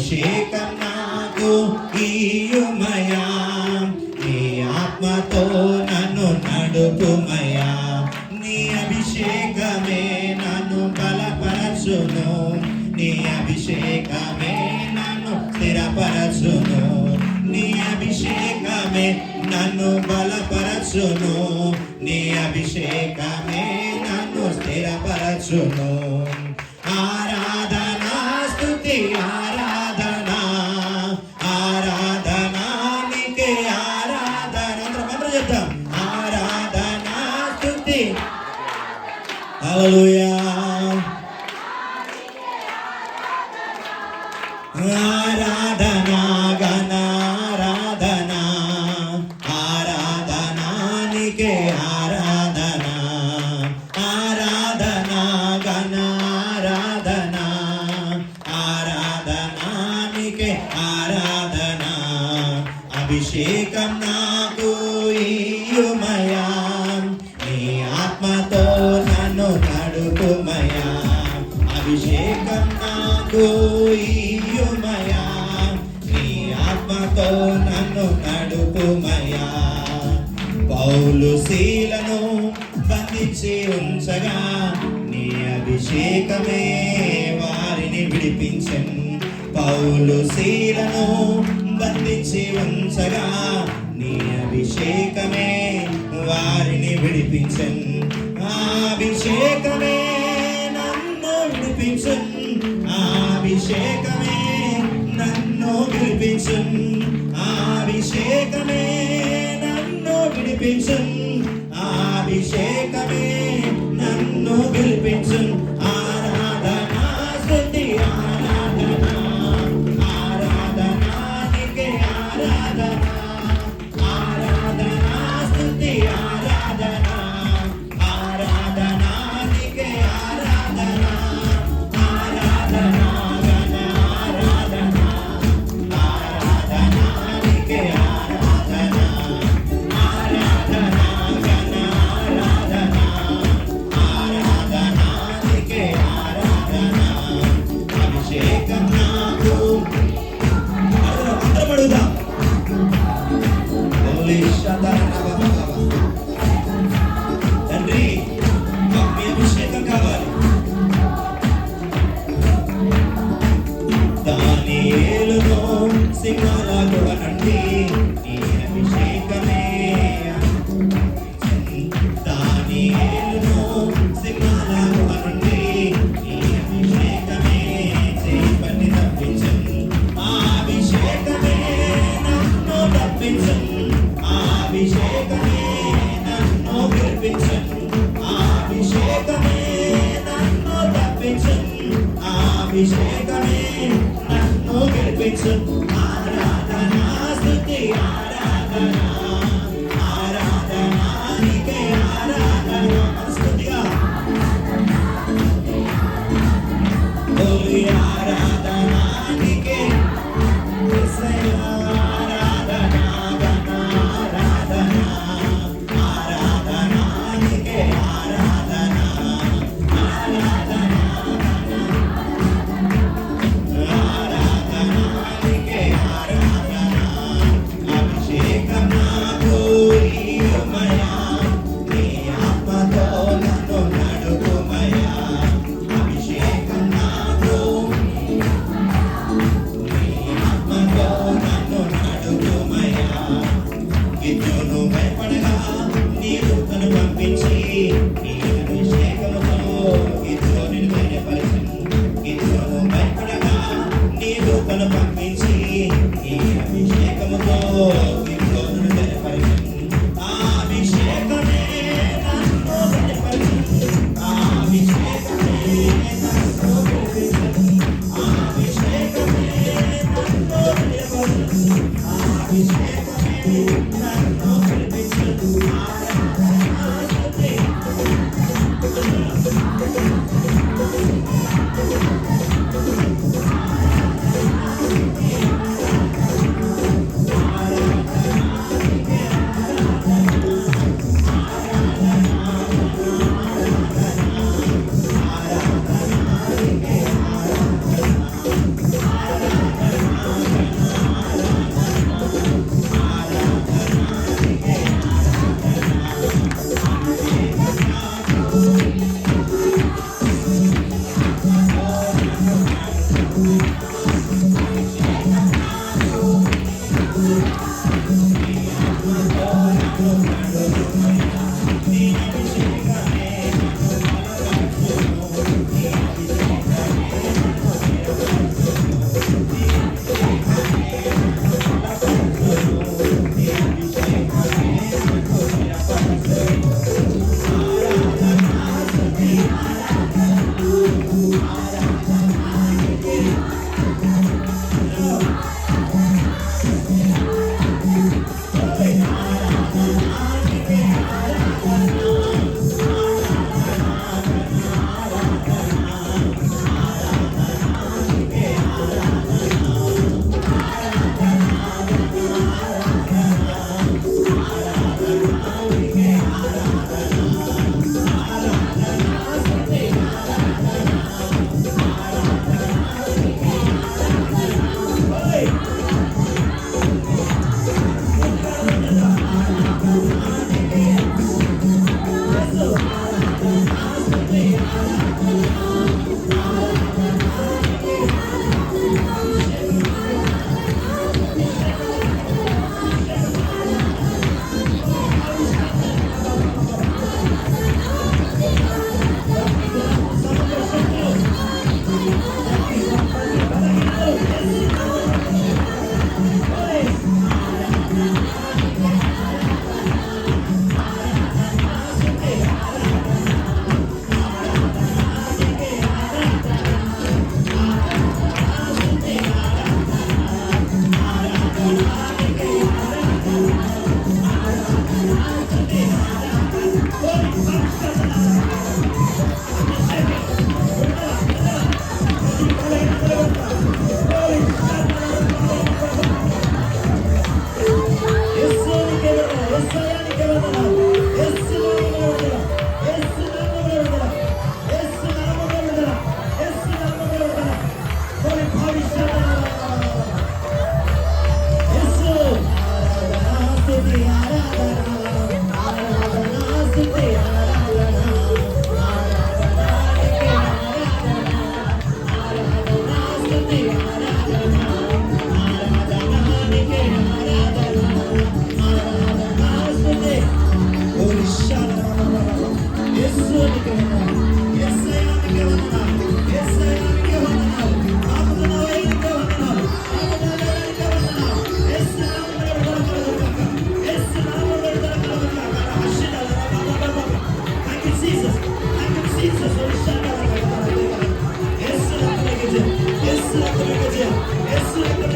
అభిషేకం నాకు ఇయ్యుమయా, నీ ఆత్మతో నన్ను నడుపుమయా. నీ అభిషేకమే నన్ను బలపరచును, నీ అభిషేకమే నన్ను స్థిరపరచును. నీ అభిషేకమే నన్ను బలపరచును, నీ అభిషేకమే నన్ను స్థిరపరచును. ఆరాధనా స్తుతి ఆరాధనా, ఆరాధనా నీకే ఆరాధన. అందరం చెప్తాం. ఆరాధనా స్తుతి. హల్లెలూయా. ఆరాధనా గణారాధనా, ఆరాధనా నీకే ఆరాధనా. ఆరాధనా గణారాధనా, ఆరాధనా నీకే ఆరాధనా. అభిషేకం నాకు ఇయ్యుమయా, నీ ఆత్మతో నన్ను నడుపుమయా. అభిషేకం నాకు ఇయ్యుమయా, నీ ఆత్మతో నన్ను నడుపుమయా. పౌలు శీలను బంధించి ఉంచగా, నీ అభిషేకమే వారిని విడిపించెను. పౌలు శీలను బంధించి ఉంచగా, నీ అభిషేకమే వారిని విడిపించెను. ఆ అభిషేకమే నన్ను విడిపించెను, ఆ అభిషేకమే నన్ను విడిపించెను. ఆ అభిషేకమే నన్ను విడిపించెను, ఆ అభిషేకమే నన్ను విడిపించెను. ఆరాధనా స్తుతి ఆరాధనా, ఆరాధనా నీకే ఆరాధనా. ఆరాధనా స్తుతి ఆరాధనా, ఆరాధనా నీకే ఆరాధనా. ఆరాధనా గణారాధనా, ఆరాధనా నీకే ఆరాధనా. ఆరాధనా గణారాధనా, ఆరాధనా నీకే ఆరాధనా. అభిషేకం నాకు. అందరం అడుగుదాం. తండ్రి మాకు మీ అభిషేకం కావాలి. దానియేలును సింహాల గుహ నుండి నీ అభిషేకమే. దానియేలును సింహాల గుహ నుండి నీ అభిషేకమే చేపని తప్పించను. ఆ అభిషేకమే నన్ను తప్పించను, ఆ అభిషేకమే నన్ను గెలిపించను. ఆ అభిషేకమే నన్ను తప్పించను, ఆ అభిషేకమే నన్ను గెలిపించను. ఆరాధనా స్తుతి ఆరాధనా, ఆరాధనా నీకే ఆరాధనా. స్తుతిగా ఆరాధనా నీకే యేసయ్యా. ఆరాధనా గణారాధనా, ఆరాధనా నీకే ఆరాధనా. ఆరాధనా ఆరాధనా నీకే ఆరాధనా. అభిషేకం నాకు ఇయ్యుమయా, నీ ఆత్మతో నన్ను నడుపుమయా. అభిషేకం నాకు, నీ ఆత్మతో నన్ను నడుపుమయా. గిద్యోను భయపడగా నీ దూతను పంపించి, నీ అభిషేకముతో గిద్యోనుని ధైర్యపరచెను. గిద్యోను భయపడగా నీ దూతను పంపించి, నీ అభిషేకముతో గిద్యోనుని ధైర్యపరచెను. ఆ అభిషేకమే నన్ను ధైర్యపరచెను, ఆ అభిషేకమే నన్ను గెలిపించెను. ఆ అభిషేకమే నన్ను ధైర్యపరచెను, ఆ అభిషేకమే నన్ను గెలిపించెను. ఆరాధనా స్తుతి. ఆరాధనా Yes,